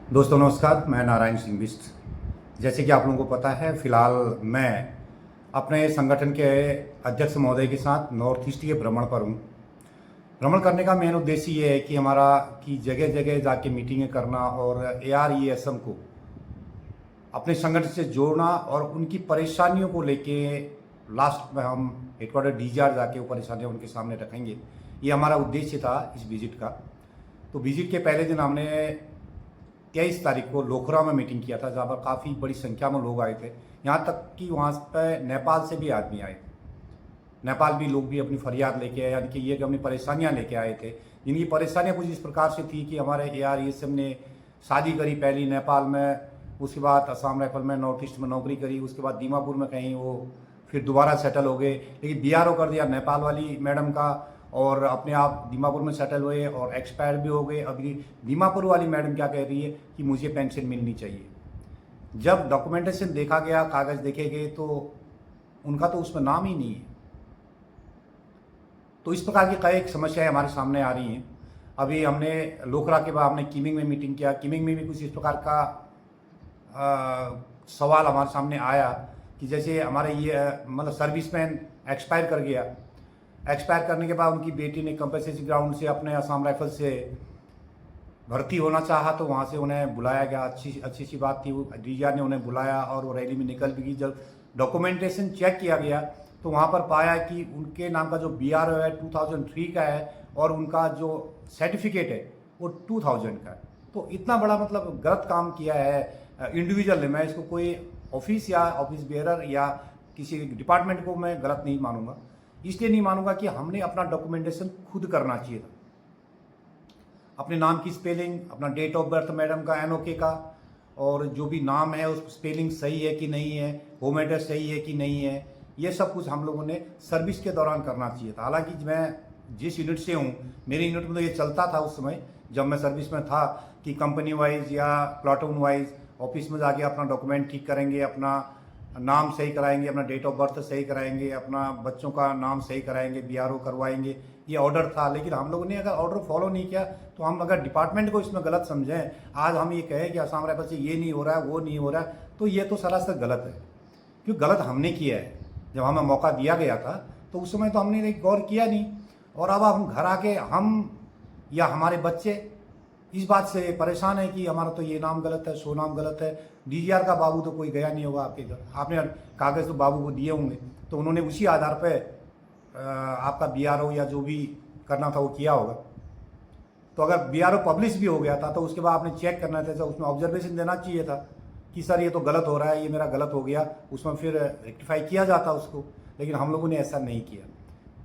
दोस्तों नमस्कार, मैं नारायण सिंह बिष्ट। जैसे कि आप लोगों को पता है, फिलहाल मैं अपने संगठन के अध्यक्ष महोदय के साथ नॉर्थ ईस्ट के भ्रमण पर हूँ। भ्रमण करने का मेन उद्देश्य ये है कि हमारा कि जगह जगह जाके मीटिंगें करना और ARESM को अपने संगठन से जोड़ना और उनकी परेशानियों को लेके लास्ट में हम हेडक्वार्टर DGR जाके वो परेशानियाँ उनके सामने रखेंगे। ये हमारा उद्देश्य था इस विजिट का। तो विजिट के पहले दिन हमने 23 तारीख को लोखरा में मीटिंग किया था, जहाँ पर काफ़ी बड़ी संख्या में लोग आए थे। यहाँ तक कि वहाँ पर नेपाल से भी आदमी आए थे। नेपाल भी लोग भी अपनी फरियाद लेके आए, यानी कि ये जो अपनी परेशानियाँ लेके आए थे, जिनकी परेशानियाँ कुछ इस प्रकार से थी कि हमारे ARESM ने शादी करी पहली नेपाल में, उसके बाद असम राइफल में नॉर्थ ईस्ट में नौकरी करी, उसके बाद दीमापुर में कहीं वो फिर दोबारा सेटल हो गए, लेकिन BRO कर दिया नेपाल वाली मैडम का और अपने आप दीमापुर में सेटल हुए और एक्सपायर भी हो गए। अभी दीमापुर वाली मैडम क्या कह रही है कि मुझे पेंशन मिलनी चाहिए। जब डॉक्यूमेंटेशन देखा गया, कागज़ देखे गए, तो उनका तो उसमें नाम ही नहीं है। तो इस प्रकार की कई समस्याएं हमारे सामने आ रही हैं। अभी हमने लोकरा के बाद हमने कीमिंग में मीटिंग किया। कीमिंग में भी कुछ इस प्रकार का सवाल हमारे सामने आया कि जैसे हमारे ये मतलब सर्विसमैन एक्सपायर कर गया। एक्सपायर करने के बाद उनकी बेटी ने कंपनसेशन ग्राउंड से अपने असम राइफल से भर्ती होना चाहा, तो वहाँ से उन्हें बुलाया गया। अच्छी सी बात थी। वो DGR ने उन्हें बुलाया और वो रैली में निकल भी गई। जब डॉक्यूमेंटेशन चेक किया गया तो वहाँ पर पाया कि उनके नाम का जो BRO है 2003 का है और उनका जो सर्टिफिकेट है वो 2000 का है। तो इतना बड़ा मतलब गलत काम किया है इंडिविजुअल ने। मैं इसको कोई ऑफिस या ऑफिस बेयरर या किसी डिपार्टमेंट को मैं गलत नहीं मानूंगा। इसलिए नहीं मानूंगा कि हमने अपना डॉक्यूमेंटेशन खुद करना चाहिए था। अपने नाम की स्पेलिंग, अपना डेट ऑफ बर्थ मैडम का, NOK का, और जो भी नाम है उस स्पेलिंग सही है कि नहीं है, होम एड्रेस सही है कि नहीं है, ये सब कुछ हम लोगों ने सर्विस के दौरान करना चाहिए था। हालांकि मैं जिस यूनिट से हूँ, मेरी यूनिट में तो ये चलता था उस समय जब मैं सर्विस में था कि कंपनी वाइज या प्लाटून वाइज ऑफिस में जाके अपना डॉक्यूमेंट ठीक करेंगे, अपना नाम सही कराएंगे, अपना डेट ऑफ बर्थ सही कराएंगे, अपना बच्चों का नाम सही कराएंगे, BRO करवाएंगे। ये ऑर्डर था। लेकिन हम लोगों ने अगर ऑर्डर फॉलो नहीं किया तो हम अगर डिपार्टमेंट को इसमें गलत समझें, आज हम ये कहें कि असम राइफल से ये नहीं हो रहा है, वो नहीं हो रहा है, तो ये तो सरासर गलत है। क्योंकि गलत हमने किया है। जब हमें मौका दिया गया था तो उस समय तो हमने गौर किया नहीं, और अब हम घर आके हम या हमारे बच्चे इस बात से परेशान है कि हमारा तो ये नाम गलत है, सो नाम गलत है। DGR का बाबू तो कोई गया नहीं होगा आपके घर, आपने कागज़ तो बाबू को दिए होंगे, तो उन्होंने उसी आधार पर आपका BRO या जो भी करना था वो किया होगा। तो अगर BRO पब्लिश भी हो गया था तो उसके बाद आपने चेक करना था, उसमें ऑब्जर्वेशन देना चाहिए था कि सर ये तो गलत हो रहा है, ये मेरा गलत हो गया, उसमें फिर रेक्टिफाई किया जाता उसको। लेकिन हम लोगों ने ऐसा नहीं किया,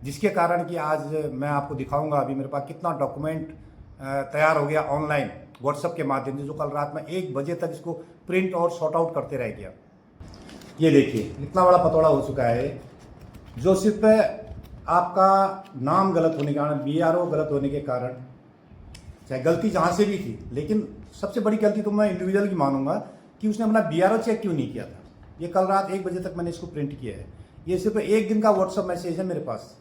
जिसके कारण कि आज मैं आपको दिखाऊंगा अभी मेरे पास कितना डॉक्यूमेंट तैयार हो गया ऑनलाइन WhatsApp के माध्यम से, जो कल रात में 1 बजे तक इसको प्रिंट और सॉर्ट आउट करते रह गया। ये देखिए इतना बड़ा पतौड़ा हो चुका है, जो सिर्फ आपका नाम गलत होने के कारण, BRO गलत होने के कारण, चाहे गलती जहाँ से भी थी, लेकिन सबसे बड़ी गलती तो मैं इंडिविजुअल की मानूंगा कि उसने अपना BRO चेक क्यों नहीं किया था। ये कल रात 1 बजे तक मैंने इसको प्रिंट किया है। ये सिर्फ 1 दिन का WhatsApp मैसेज है मेरे पास,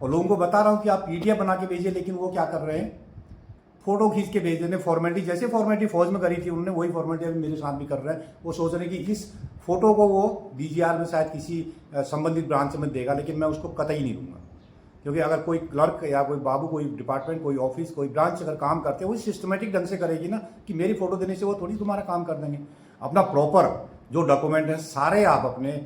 और लोगों को बता रहा हूँ कि आप PDF बना के भेजिए, लेकिन वो क्या कर रहे हैं, फोटो खींच के भेज देने। फॉर्मेलिटी, जैसे फॉर्मेलिटी फौज में करी थी उन्होंने, वही फॉर्मेलिटी अभी मेरे साथ भी कर रहे हैं। वो सोच रहे हैं कि इस फोटो को वो DGR में शायद किसी संबंधित ब्रांच में देगा, लेकिन मैं उसको कतई नहीं दूंगा। क्योंकि अगर कोई क्लर्क या कोई बाबू, कोई डिपार्टमेंट, कोई ऑफिस, कोई ब्रांच अगर काम करते हैं, वो सिस्टमेटिक ढंग से करेगी ना, कि मेरी फोटो देने से वो थोड़ी तुम्हारा काम कर देंगे। अपना प्रॉपर जो डॉक्यूमेंट है सारे आप अपने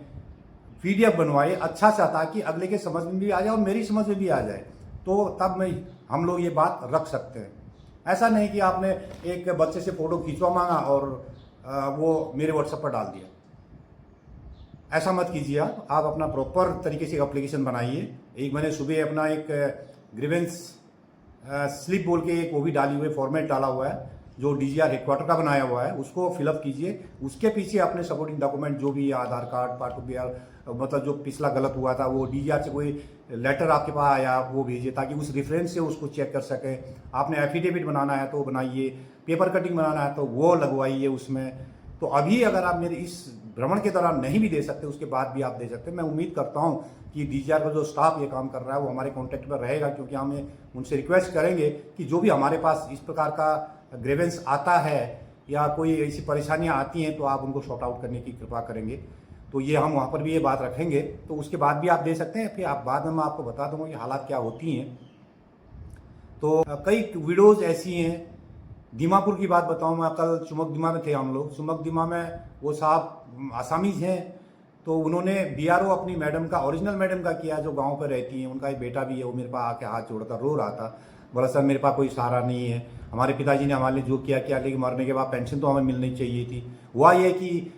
PDF बनवाइए अच्छा सा, ताकि अगले के समझ में भी आ जाए और मेरी समझ में भी आ जाए, तो तब हम लोग ये बात रख सकते हैं। ऐसा नहीं कि आपने एक बच्चे से फोटो खींचवा मांगा और वो मेरे WhatsApp पर डाल दिया। ऐसा मत कीजिए। आप अपना प्रॉपर तरीके से एप्लीकेशन बनाइए। एक मैंने सुबह अपना एक ग्रीवेंस स्लिप बोल के एक वो भी डाली हुई फॉर्मेट डाला हुआ है, जो DGR हेडक्वार्टर का बनाया हुआ है, उसको फिलअप कीजिए। उसके पीछे अपने सपोर्टिंग डॉक्यूमेंट जो भी आधार कार्ड, पार्ट BR, मतलब जो पिछला गलत हुआ था वो DGR से कोई लेटर आपके पास आया वो भेजिए, ताकि उस रेफरेंस से उसको चेक कर सकें। आपने एफिडेविट बनाना है तो बनाइए, पेपर कटिंग बनाना है तो वो लगवाइए उसमें। तो अभी अगर आप मेरे इस भ्रमण के दौरान नहीं भी दे सकते, उसके बाद भी आप दे सकते हैं। मैं उम्मीद करता हूं कि DGR का जो स्टाफ ये काम कर रहा है वो हमारे कॉन्टैक्ट पर रहेगा, क्योंकि हम उनसे रिक्वेस्ट करेंगे कि जो भी हमारे पास इस प्रकार का ग्रेवेंस आता है या कोई ऐसी परेशानियां आती हैं तो आप उनको सॉर्ट आउट करने की कृपा करेंगे। तो ये हम वहाँ पर भी ये बात रखेंगे, तो उसके बाद भी आप दे सकते हैं, फिर आप बाद में मैं आपको बता दूंगा कि हालात क्या होती हैं। तो कई वीडियोज़ ऐसी हैं। दीमापुर की बात बताऊं, मैं कल चुमकदीमा में थे हम लोग। चुमकदीमा में वो साहब आसामीज हैं, तो उन्होंने बीआरओ अपनी मैडम का, ओरिजिनल मैडम का किया जो गांव पर रहती हैं। उनका एक बेटा भी है, वो मेरे पास आके हाथ जोड़ता रो रहा था, बोला सर मेरे पास कोई सहारा नहीं है, हमारे पिताजी ने हमारे लिए जो किया किया, लेकिन मरने के बाद पेंशन तो हमें मिलनी चाहिए थी। हुआ ये कि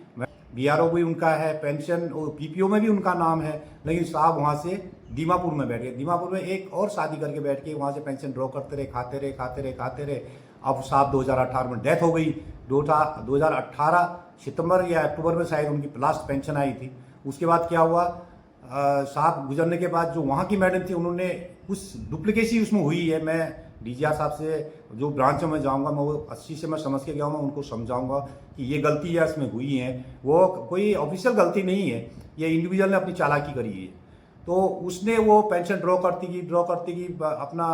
बीआरओ भी उनका है, पेंशन पीपीओ में भी उनका नाम है, लेकिन साहब वहाँ से दीमापुर में बैठ गए। दीमापुर में एक और शादी करके बैठ के वहाँ से पेंशन ड्रॉ करते रहे, खाते रहे। अब साहब 2018 में डेथ हो गई। 2018 सितंबर या अक्टूबर में शायद उनकी लास्ट पेंशन आई थी। उसके बाद क्या हुआ, साहब गुजरने के बाद जो वहाँ की मैडम थी, उन्होंने कुछ डुप्लीकेसी उसमें हुई है। मैं डीजीआर साहब से जो ब्रांच में जाऊंगा, मैं वो 80 से मैं समझ के गया हूँ, मैं उनको समझाऊंगा कि ये गलती है इसमें हुई है। वो कोई ऑफिशियल गलती नहीं है, ये इंडिविजुअल ने अपनी चालाकी करी है। तो उसने वो पेंशन ड्रॉ करती गई, अपना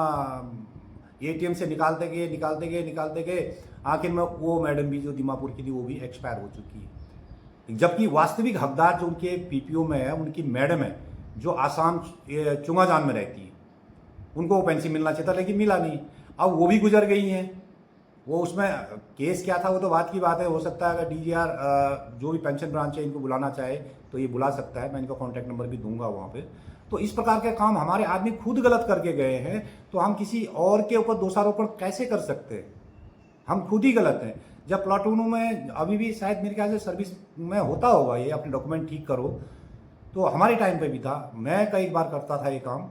एटीएम से निकालते गए। आखिर में वो मैडम भी जो दीमापुर की थी वो भी एक्सपायर हो चुकी है। जबकि वास्तविक हकदार जो उनके पीपीओ में है, उनकी मैडम है जो आसाम चुंगाजान में रहती है। उनको वो पेंशन मिलना चाहिए था, लेकिन मिला नहीं। अब वो भी गुजर गई हैं। वो उसमें केस क्या था वो तो बात की बात है। हो सकता है अगर डीजीआर जो भी पेंशन ब्रांच है इनको बुलाना चाहे तो ये बुला सकता है, मैं इनका कॉन्टैक्ट नंबर भी दूंगा वहाँ पे। तो इस प्रकार के काम हमारे आदमी खुद गलत करके गए हैं, तो हम किसी और के ऊपर दोषारोपण कैसे कर सकते हैं? हम खुद ही गलत हैं। जब प्लाटूनों में अभी भी शायद मेरे ख्याल से सर्विस में होता होगा ये, अपने डॉक्यूमेंट ठीक करो, तो हमारे टाइम पे भी था, मैं कई बार करता था ये काम।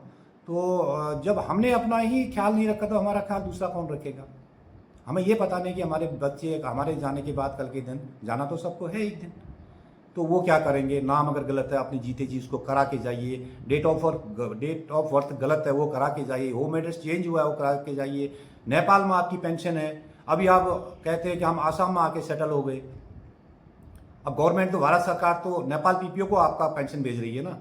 तो जब हमने अपना ही ख्याल नहीं रखा तो हमारा ख्याल दूसरा कौन रखेगा? हमें ये पता नहीं कि हमारे बच्चे हमारे जाने के बाद कल के दिन जाना तो सबको है एक दिन, तो वो क्या करेंगे? नाम अगर गलत है अपनी जीते जी उसको करा के जाइए, डेट ऑफ बर्थ गलत है वो करा के जाइए, होम एड्रेस चेंज हुआ है वो करा के जाइए। नेपाल में आपकी पेंशन है, अभी आप कहते हैं कि हम आसाम में आके सेटल हो गए। अब गवर्नमेंट तो, भारत सरकार तो नेपाल पीपीओ को आपका पेंशन भेज रही है ना,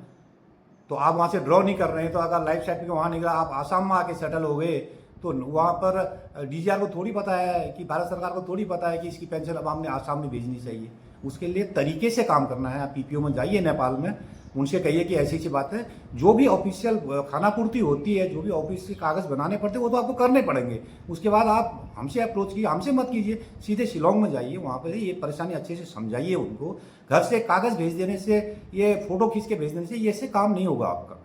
तो आप वहाँ से ड्रॉ नहीं कर रहे हैं। तो अगर लाइफ सर्टिफिकेट वहाँ निकला, आप आसाम में आके सेटल हो गए, तो वहाँ पर डीजीआर को थोड़ी पता है कि, भारत सरकार को थोड़ी पता है कि इसकी पेंशन अब हमने आसाम में भेजनी चाहिए। उसके लिए तरीके से काम करना है। आप पीपीओ में जाइए नेपाल में, उनसे कहिए कि ऐसी ऐसी बात है। जो भी ऑफिशियल खानापूर्ति होती है, जो भी ऑफिस के कागज़ बनाने पड़ते हैं वो तो आपको करने पड़ेंगे। उसके बाद आप हमसे अप्रोच कीजिए, हमसे मत कीजिए, सीधे शिलोंग में जाइए, वहाँ पर ये परेशानी अच्छे से समझाइए उनको। घर से कागज़ भेज देने से, ये फोटो खींच के भेज देने से ये से काम नहीं होगा आपका।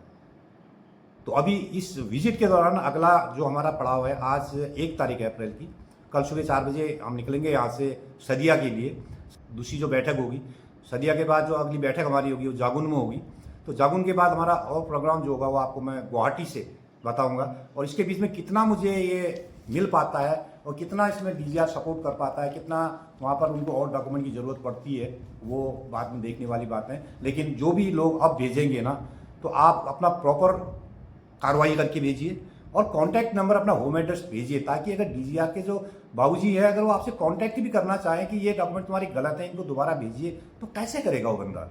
तो अभी इस विजिट के दौरान अगला जो हमारा पड़ाव है, आज 1 तारीख अप्रैल की, कल सुबह 4 बजे हम निकलेंगे यहाँ से सदिया के लिए। दूसरी जो बैठक होगी, सदिया के बाद जो अगली बैठक हमारी होगी वो जागुन में होगी। तो जागुन के बाद हमारा और प्रोग्राम जो होगा वो आपको मैं गुवाहाटी से बताऊंगा। और इसके बीच में कितना मुझे ये मिल पाता है और कितना इसमें डीजीआर सपोर्ट कर पाता है, कितना वहाँ पर उनको और डॉक्यूमेंट की ज़रूरत पड़ती है, वो बाद में देखने वाली बात है। लेकिन जो भी लोग अब भेजेंगे ना, तो आप अपना प्रॉपर कार्रवाई करके भेजिए और कॉन्टैक्ट नंबर अपना होम एड्रेस भेजिए, ताकि अगर डीजीआर के जो बाबूजी है, अगर वो आपसे कांटेक्ट भी करना चाहें कि ये डॉक्यूमेंट तुम्हारी गलत है, इनको दोबारा भेजिए, तो कैसे करेगा वो बंदा?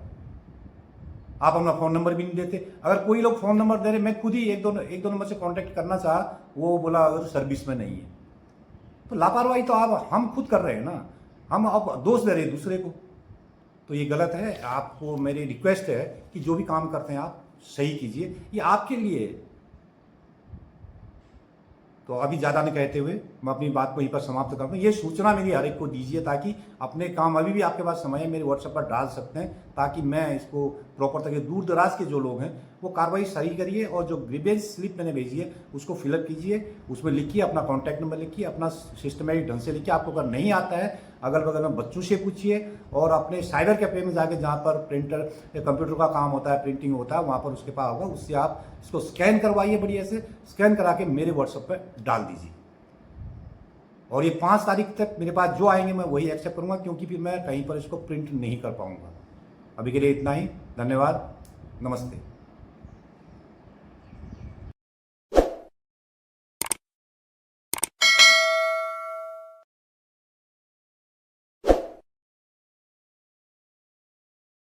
आप अपना फ़ोन नंबर भी नहीं देते। अगर कोई लोग फ़ोन नंबर दे रहे, मैं खुद ही एक दो नंबर से कांटेक्ट करना चाहा, वो बोला अगर सर्विस में नहीं है, तो लापरवाही तो आप हम खुद कर रहे हैं ना, हम अब दोष दे रहे हैं दूसरे को, तो ये गलत है। आपको मेरी रिक्वेस्ट है कि जो भी काम करते हैं आप सही कीजिए, ये आपके लिए है। तो अभी ज़्यादा नहीं कहते हुए मैं अपनी बात को यहीं पर समाप्त करता हूँ। ये सूचना मेरी हर एक को दीजिए, ताकि अपने काम, अभी भी आपके पास समय है, मेरे व्हाट्सएप पर डाल सकते हैं, ताकि मैं इसको प्रॉपर तरीके, दूर दराज के जो लोग हैं वो कार्रवाई सही करिए। और जो ग्रीवेंस स्लिप मैंने भेजी है उसको फिलअप कीजिए, उसमें लिखिए अपना कॉन्टैक्ट नंबर, लिखिए अपना सिस्टमेटिक ढंग से लिखिए। आपको अगर नहीं आता है, अगल बगल में बच्चों से पूछिए, और अपने साइबर कैफे में जाके, जहाँ पर प्रिंटर या कंप्यूटर का काम होता है, प्रिंटिंग होता है, वहाँ पर उसके पास होगा, उससे आप इसको स्कैन करवाइए, बढ़िया से स्कैन करा के मेरे व्हाट्सएप पर डाल दीजिए। और ये 5 तारीख तक मेरे पास जो आएंगे मैं वही एक्सेप्ट करूँगा, क्योंकि फिर मैं कहीं पर इसको प्रिंट नहीं कर पाऊँगा। अभी के लिए इतना ही, धन्यवाद, नमस्ते।